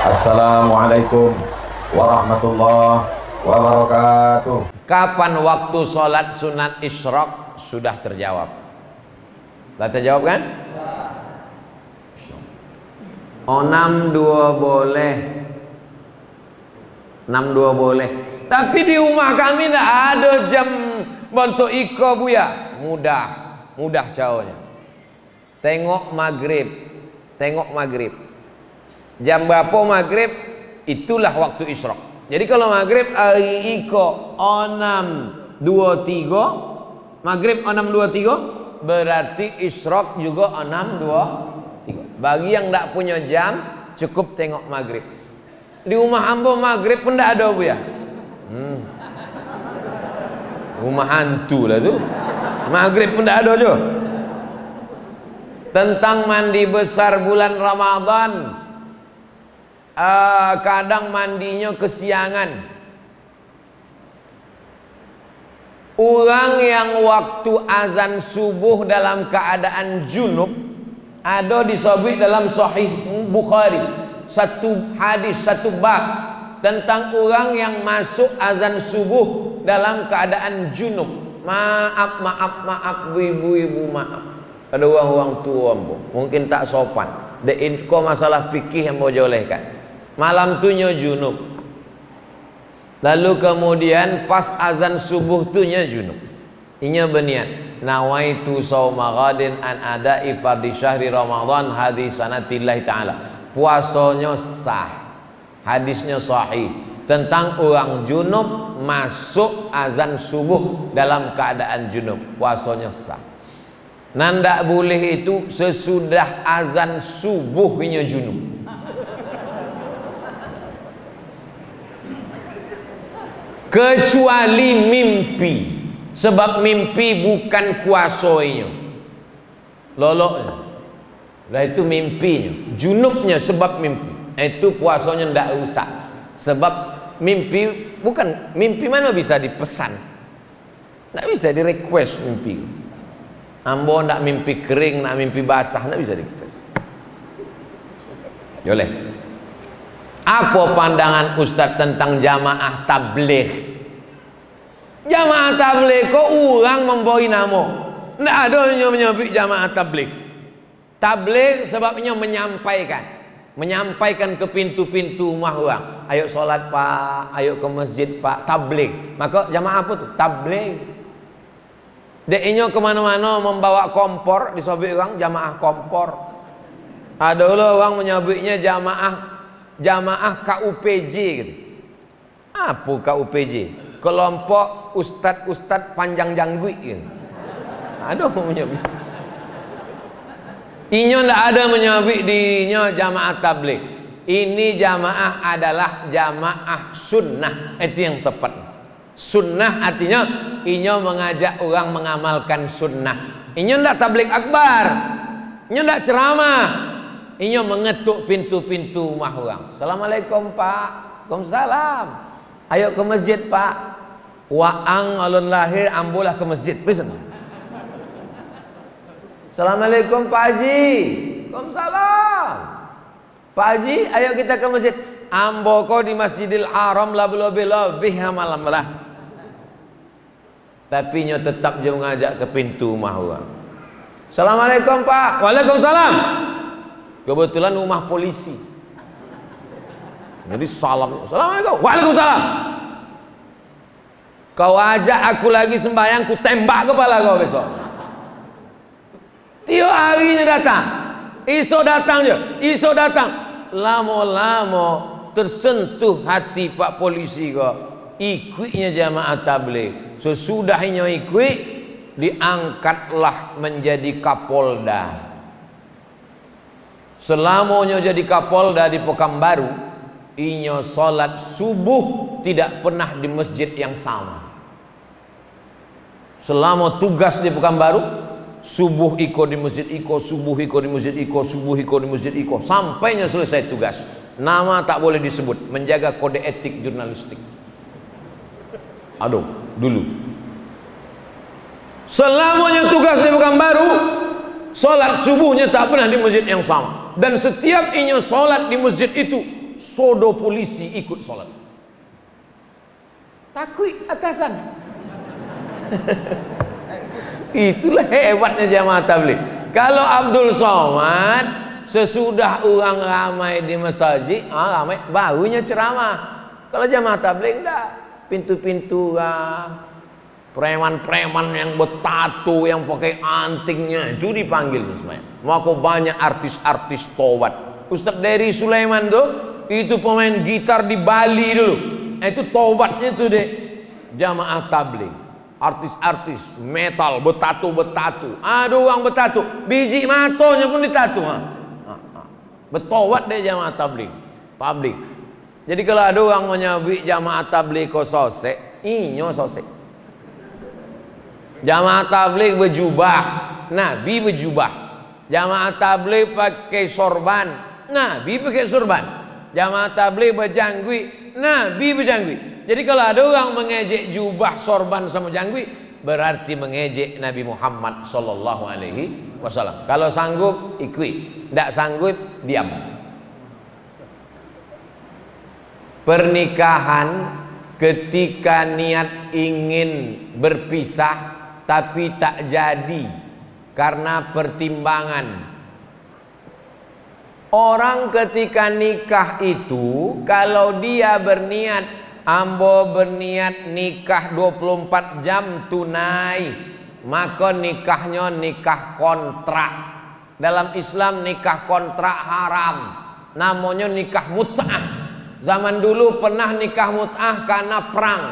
Assalamualaikum warahmatullahi wabarakatuh. Kapan waktu sholat sunat isyraq? Sudah terjawab. Sudah terjawab kan? 62 boleh. 62 boleh. Tapi di rumah kami tidak ada jam bentuk iko buya. Mudah caranya. Tengok maghrib. Jam berapa maghrib? Itulah waktu isyraq. Jadi kalau maghrib hari iko 6.23, maghrib 6.23, berarti isyraq juga 6.23. Bagi yang tidak punya jam, cukup tengok maghrib. Di rumah hamba maghrib pun tidak ada bu ya. Rumah hantu lah tu. Maghrib pun tidak ada je. Tentang mandi besar bulan Ramadan, kadang mandinya kesiangan. Orang yang waktu azan subuh dalam keadaan junub, ada disebut dalam Sahih Bukhari satu hadis, satu bab tentang orang yang masuk azan subuh dalam keadaan junub. Maaf ibu-ibu, maaf. Ada orang tua mungkin tak sopan. Kau masalah fikih yang mau jolehkan. Malam tu nya junub. Lalu kemudian pas azan subuh tu nya junub. Inya berniat, nawaitu shauma ghadin an ada'i fardhi syahri Ramadan hadis sanatillahi ta'ala. Puasanya sah. Hadisnya sahih tentang orang junub masuk azan subuh dalam keadaan junub. Puasanya sah. Nanda boleh itu sesudah azan subuhnya junub. Kecuali mimpi, sebab mimpi bukan kuasanya, loloknya. Lah itu mimpinya, junubnya sebab mimpi. Itu puasanya ndak rusak. Sebab mimpi bukan mimpi, mana bisa dipesan, ndak bisa di request mimpi. Ambo ndak mimpi kering, ndak mimpi basah, ndak bisa di request. Boleh. Apa pandangan Ustadz tentang jamaah tabligh? Jamaah tabligh kok orang memberi nama? Tidak ada yang menyebut jamaah tabligh. Tabligh sebabnya menyampaikan ke pintu-pintu rumah orang. Ayo sholat pak, ayo ke masjid pak, tabligh. Maka jamaah apa tuh? Tabligh. Deknya kemana-mana membawa kompor, disebut orang jamaah kompor. Ada orang menyebutnya jamaah KUPJ gitu. Apa KUPJ? Kelompok ustad-ustad panjang janggut gitu. Ada menyebut. Inya tidak ada menyebut dirinya jamaah tabligh. Ini jamaah adalah jamaah sunnah. Itu yang tepat. Sunnah artinya inya mengajak orang mengamalkan sunnah. Inya tidak tabligh akbar. Inya tidak ceramah. Inya mengetuk pintu-pintu rumah orang. Assalamualaikum pak. Waalaikumsalam. Ayo ke masjid pak. Waang alun lahir ambulah ke masjid. Pesan. Assalamualaikum Pak Haji. Waalaikumsalam. Pak Haji, ayo kita ke masjid. Ambo kau di Masjidil Haram lah lebih malam lah. Tapi nya tetap dia mengajak ke pintu rumah orang. Assalamualaikum Pak. Waalaikumsalam. Kebetulan rumah polisi. Jadi salam. Assalamualaikum. Waalaikumsalam. Kau ajak aku lagi sembahyang, ku tembak kepala kau besok. Tiap harinya datang. Esok datang je. Esok datang. Lama-lama tersentuh hati Pak polisi kau. Ikutnya jamaah tabligh. Sesudahnya ikut, diangkatlah menjadi Kapolda. Selamanya jadi Kapolda di Pekanbaru, inya sholat subuh tidak pernah di masjid yang sama. Selama tugas di Pekanbaru, subuh iko di masjid iko, subuh iko di masjid iko, subuh iko di masjid iko, sampainya selesai tugas. Nama tak boleh disebut, menjaga kode etik jurnalistik. Aduh, dulu. Selamanya tugas di Pekanbaru, sholat subuhnya tak pernah di masjid yang sama. Dan setiap inya sholat di masjid itu, sodo polisi ikut sholat. Takut atasan. Itulah hebatnya jamaah tabligh. Kalau Abdul Somad sesudah orang ramai di masjid, ramai barunya ceramah. Kalau jamaah tabligh enggak, pintu-pintu preman-preman yang bertato, yang pakai antingnya itu dipanggil semuanya. Maka banyak artis-artis tobat. Ustadz Dery Sulaiman tuh itu pemain gitar di Bali dulu. Itu tobatnya tuh deh jamaah tabligh. Artis-artis metal bertato. Ada orang bertato, biji matonya pun ditato. Bertobat deh jamaah tabligh. Jadi kalau ada orang menyebut jamaah tabligh kok sosek, inyo sosek. Jamaah tabligh berjubah, Nabi berjubah. Jamaah tabligh pakai sorban, Nabi pakai sorban. Jamaah tabligh berjanggut, Nabi berjanggut. Jadi kalau ada orang mengejek jubah, sorban sama janggut, berarti mengejek Nabi Muhammad sallallahu alaihi wasallam. Kalau sanggup ikut, tidak sanggup diam. Pernikahan ketika niat ingin berpisah tapi tak jadi karena pertimbangan. Orang ketika nikah itu kalau dia berniat, ambo berniat nikah 24 jam tunai, maka nikahnya nikah kontrak. Dalam Islam nikah kontrak haram, namanya nikah mut'ah. Zaman dulu pernah nikah mut'ah karena perang.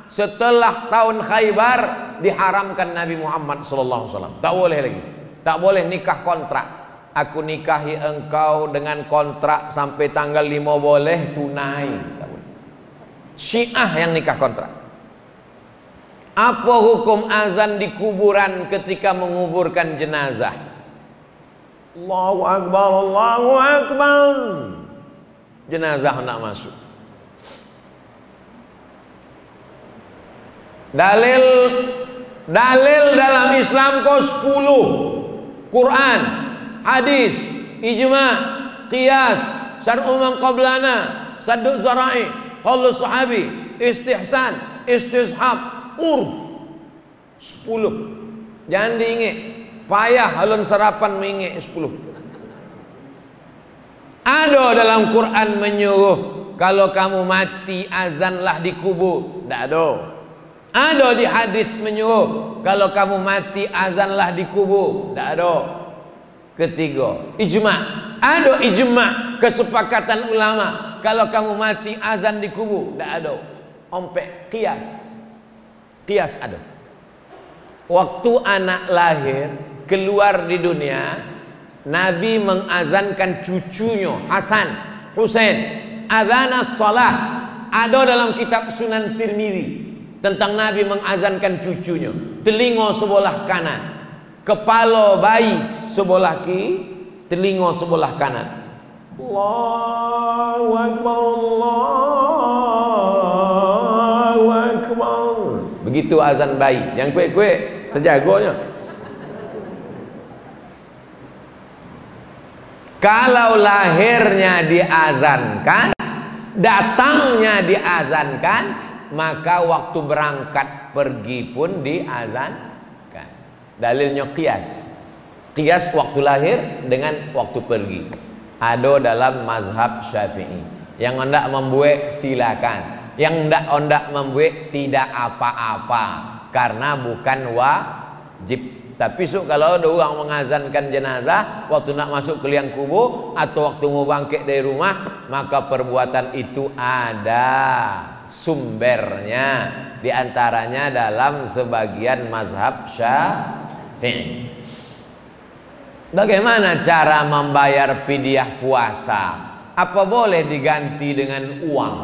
Setelah tahun Khaybar diharamkan Nabi Muhammad SAW. Tak boleh lagi, tak boleh nikah kontrak. Aku nikahi engkau dengan kontrak sampai tanggal 5 boleh, tunai. Syiah yang nikah kontrak. Apa hukum azan di kuburan ketika menguburkan jenazah? Allahu Akbar, Allahu Akbar. Jenazah nak masuk. Dalil dalam Islam kau 10. Quran, hadis, ijma', qiyas, syar'u man qablana, saddu zara'i, qaul sahabi, istihsan, istishab, urf. 10. Jangan diingat, payah halun sarapan mengingat 10. Ada dalam Quran menyuruh kalau kamu mati azanlah di kubur. Tidak ada. Ada di hadis menyuruh kalau kamu mati azanlah di kubur. Tidak ada. Ketiga, ijma'. Ada ijma', kesepakatan ulama kalau kamu mati azan di kubur. Tidak ada. Ompek qiyas. Qiyas ada. Waktu anak lahir keluar di dunia, Nabi mengazankan cucunya Hasan, Husain. Azan as-salah ada dalam kitab Sunan Tirmidzi tentang Nabi mengazankan cucunya. Telinga sebelah kanan, kepala bayi sebelah kiri, telinga sebelah kanan. Allahu Akbar, Allahu Akbar. Begitu azan bayi. Yang kuek-kuek terjaganya. Kalau lahirnya diazankan, datangnya diazankan, maka waktu berangkat pergi pun diazankan. Dalilnya qiyas. Qiyas waktu lahir dengan waktu pergi. Ada dalam mazhab Syafi'i. Yang hendak membuat silakan. Yang hendak membuat tidak apa-apa, karena bukan wajib. Tapi kalau ada orang mengazankan jenazah waktu nak masuk ke liang kubur atau waktu mau bangkit dari rumah, maka perbuatan itu ada sumbernya, di antaranya dalam sebagian mazhab Syafi'i. Bagaimana cara membayar fidyah puasa? Apa boleh diganti dengan uang?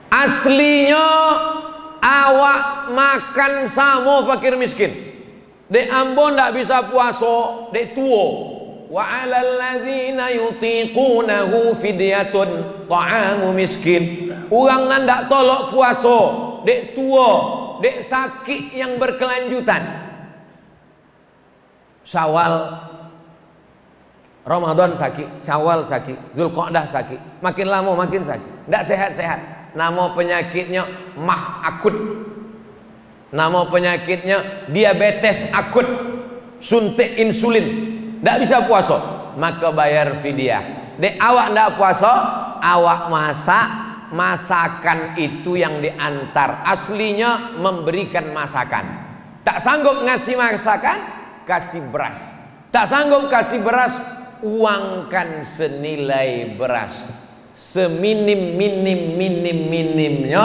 Aslinya awak makan sama fakir miskin. Dek Ambon tak bisa puasa, dek tua. Wa 'alal ladzina yutiqunahu fidyatun ta'amu miskin. Orang nan tak tolak puasa, dek tua, dek sakit yang berkelanjutan. Syawal, Ramadan sakit, Syawal sakit, Zulqa'dah sakit, makin lama makin sakit, tidak sehat-sehat. Nama penyakitnya mah akut, nama penyakitnya diabetes akut, suntik insulin, tidak bisa puasa, maka bayar fidyah. Dek awak tidak puasa, awak masak, masakan itu yang diantar, aslinya memberikan masakan. Tak sanggup ngasih masakan, kasih beras. Tak sanggup kasih beras, uangkan senilai beras, seminim-minimnya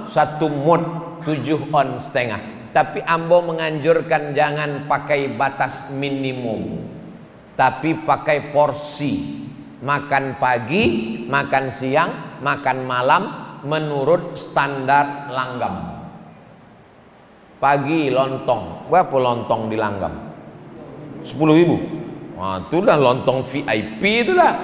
1 mud 7 on setengah. Tapi ambo menganjurkan jangan pakai batas minimum, tapi pakai porsi. Makan pagi, makan siang, makan malam menurut standar langgam. Pagi lontong, berapa lontong di langgam? 10.000. Wah, itulah lontong VIP itulah.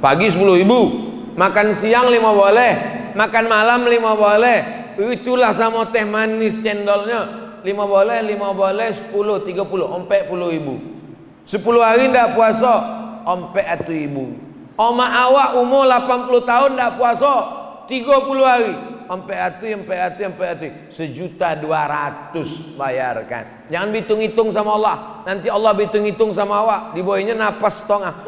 Pagi 10.000, makan siang 5 boleh, makan malam 5 boleh. Itulah sama teh manis cendolnya 5 boleh, 5 boleh, 10, 30, 40.000. 10 hari ndak puasa, 40.000. Oma awak umur 80 tahun ndak puasa, 30 hari. 40 1.200.000 bayarkan. Jangan hitung-hitung sama Allah. Nanti Allah hitung-hitung sama awak. Di bawahnya napas setengah.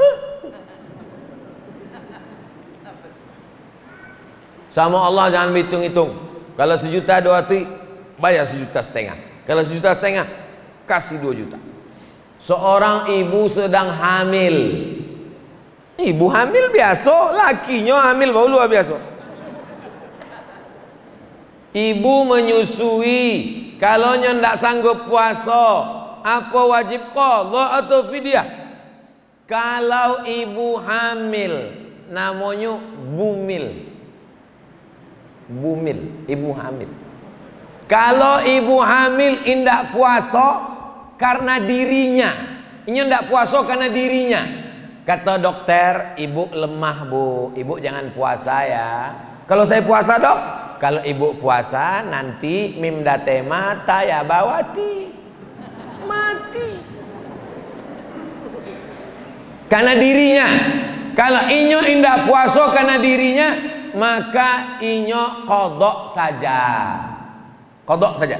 Sama Allah jangan hitung-hitung. Kalau 1.200.000 bayar 1.500.000. Kalau 1.500.000 kasih 2 juta. Seorang ibu sedang hamil. Ibu hamil biasa, lakinya hamil baru luar biasa. Ibu menyusui, kalau ndak sanggup puasa, apa wajib qadha atau fidyah? Kalau ibu hamil, namanya bumil. Bumil, ibu hamil. Kalau ibu hamil indak puasa karena dirinya, ini ndak puasa karena dirinya. Kata dokter, ibu lemah bu, ibu jangan puasa ya. Kalau saya puasa dok, kalau ibu puasa nanti mimdate mata ya bawati mati karena dirinya. Kalau inyo indah puasa karena dirinya, maka inyo kodok saja, kodok saja.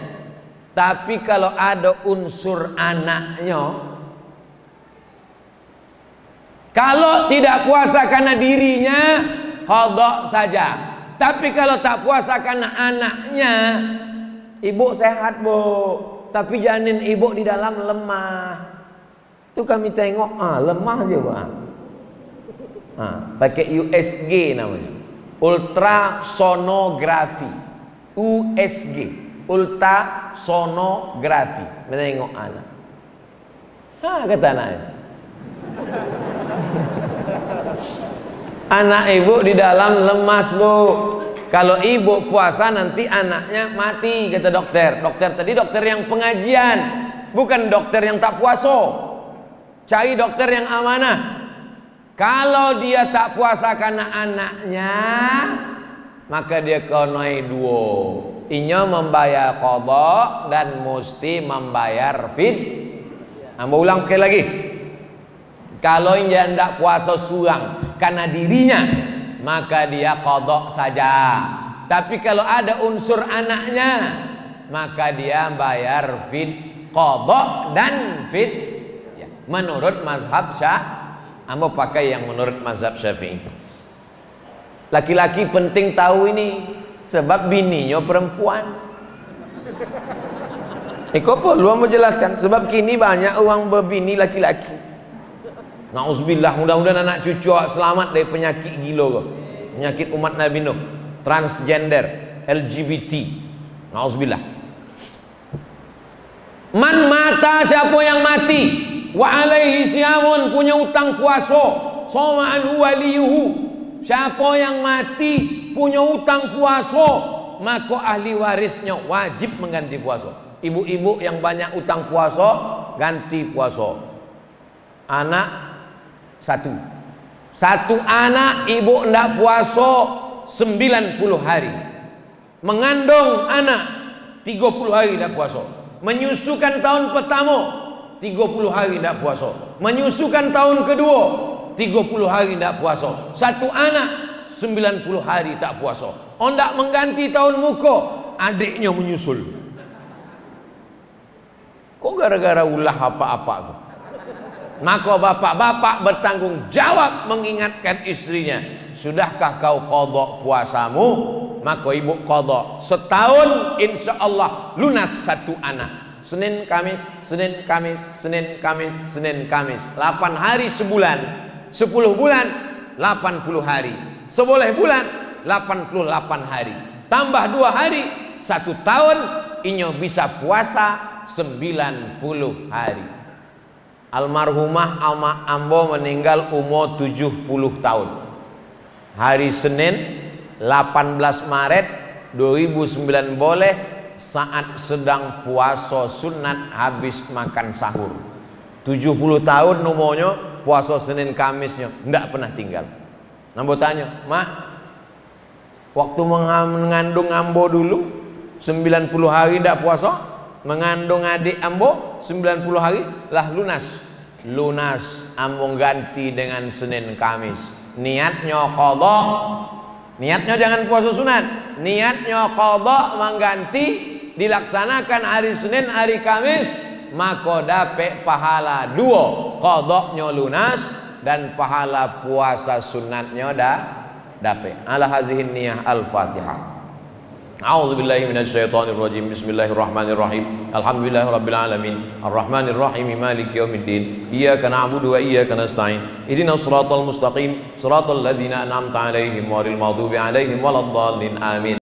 Tapi kalau ada unsur anaknya, kalau tidak puasa karena dirinya, kodok saja. Tapi kalau tak puasa karena anaknya, ibu sehat bu, tapi janin ibu di dalam lemah. Itu kami tengok, lemah aja bu. Pakai USG namanya, ultrasonografi, USG, ultrasonografi, menengok anak. Kata anaknya. Anak ibu di dalam lemas bu. Kalau ibu puasa nanti anaknya mati, kata dokter. Dokter tadi dokter yang pengajian, bukan dokter yang tak puasa. Cari dokter yang amanah. Kalau dia tak puasa karena anaknya, maka dia konoi 2. Inya membayar qadha dan mesti membayar fidyah. Ulang sekali lagi. Kalau dia tidak puasa surang karena dirinya, maka dia qadha saja. Tapi kalau ada unsur anaknya, maka dia bayar qadha dan fidyah. Menurut mazhab Syafi'i, pakai yang menurut mazhab Syafi'i. Laki-laki penting tahu ini, sebab bininya perempuan. Kok perlu menjelaskan? Sebab kini banyak orang berbini laki-laki. Nauzubillah, mudah-mudahan anak cucu selamat dari penyakit gila, penyakit umat Nabi Nuh, transgender, LGBT. Nauzubillah. Man mata, siapa yang mati, wa alaihi siyamun, punya utang puasa, sama anhu waliyuhu, siapa yang mati punya utang puasa, maka ahli warisnya wajib mengganti puasa. Ibu-ibu yang banyak utang puasa, ganti puasa. Anak satu anak ibu ndak puasa 90 hari, mengandung anak 30 hari ndak puasa, menyusukan tahun pertama 30 hari ndak puasa, Menyusukan tahun kedua 30 hari tidak puasa. Satu anak 90 hari tak puasa. Ondak mengganti tahun muka, adiknya menyusul. Kok gara-gara ulah apa-apa aku? Maka bapak-bapak bertanggung jawab mengingatkan istrinya, sudahkah kau qadha puasamu? Maka ibu qadha. Setahun insya Allah lunas satu anak. Senin Kamis, Senin Kamis, Senin Kamis, Senin Kamis. 8 hari sebulan. 10 bulan 80 hari. 11 bulan 88 hari. Tambah 2 hari 1 tahun, inyo bisa puasa 90 hari. Almarhumah Ambo meninggal umur 70 tahun. Hari Senin 18 Maret 2009 boleh, saat sedang puasa sunat habis makan sahur. 70 tahun umurnya, puasa Senin Kamisnya tidak pernah tinggal. Ambo tanya, "Mak, waktu mengandung Ambo dulu 90 hari tidak puasa? Mengandung adik Ambo 90 hari lah lunas." Lunas Ambo ganti dengan Senin Kamis. Niatnya qadha. Niatnya jangan puasa sunat. Niatnya qadha, mengganti, dilaksanakan hari Senin hari Kamis, maka dapat pahala 2. Qadhanya lunas dan pahala puasa sunatnya dapat. Ala hazihin niyah al-Fatihah. A'udzu billahi minasyaitonir rajim. Bismillahirrahmanirrahim. Alhamdulillahirabbil alamin. Arrahmanir rahim. Maliki yaumiddin. Iyyaka na'budu wa iyyaka nasta'in. Ihdinas shiratal mustaqim. Shiratal ladzina an'amta 'alaihim ghairil maghdubi 'alaihim waladdallin. Amin.